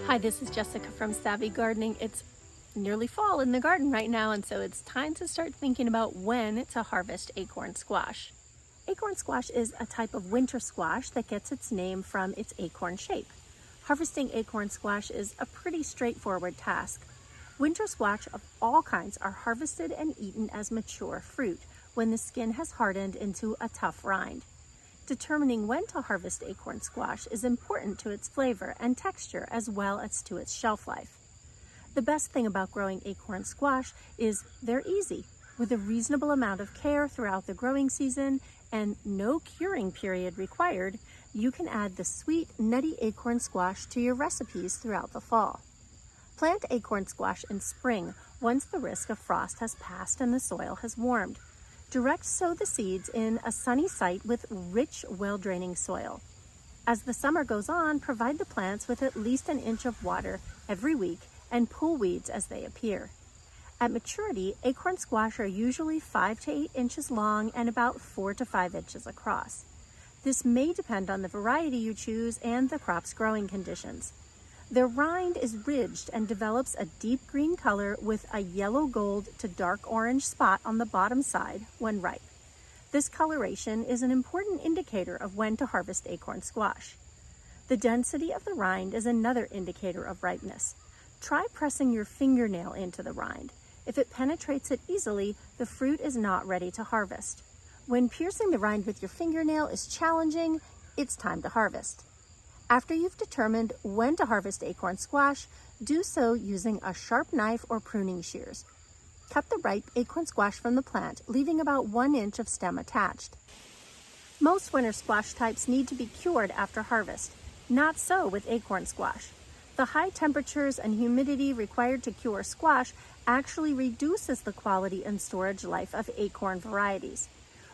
Hi, this is Jessica from Savvy Gardening. It's nearly fall in the garden right now, and so it's time to start thinking about when to harvest acorn squash. Acorn squash is a type of winter squash that gets its name from its acorn shape. Harvesting acorn squash is a pretty straightforward task. Winter squash of all kinds are harvested and eaten as mature fruit when the skin has hardened into a tough rind. Determining when to harvest acorn squash is important to its flavor and texture as well as to its shelf life. The best thing about growing acorn squash is they're easy. With a reasonable amount of care throughout the growing season and no curing period required, you can add the sweet, nutty acorn squash to your recipes throughout the fall. Plant acorn squash in spring once the risk of frost has passed and the soil has warmed. Direct sow the seeds in a sunny site with rich, well-draining soil. As the summer goes on, provide the plants with at least an inch of water every week and pull weeds as they appear. At maturity, acorn squash are usually 5 to 8 inches long and about 4 to 5 inches across. This may depend on the variety you choose and the crop's growing conditions. Their rind is ridged and develops a deep green color with a yellow gold to dark orange spot on the bottom side when ripe. This coloration is an important indicator of when to harvest acorn squash. The density of the rind is another indicator of ripeness. Try pressing your fingernail into the rind. If it penetrates it easily, the fruit is not ready to harvest. When piercing the rind with your fingernail is challenging, it's time to harvest. After you've determined when to harvest acorn squash, do so using a sharp knife or pruning shears. Cut the ripe acorn squash from the plant, leaving about 1 inch of stem attached. Most winter squash types need to be cured after harvest. Not so with acorn squash. The high temperatures and humidity required to cure squash actually reduces the quality and storage life of acorn varieties.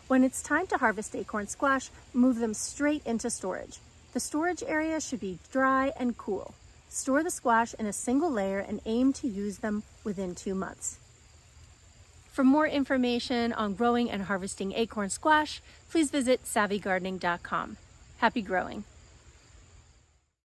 When it's time to harvest acorn squash, move them straight into storage. The storage area should be dry and cool. Store the squash in a single layer and aim to use them within 2 months. For more information on growing and harvesting acorn squash, please visit savvygardening.com. Happy growing!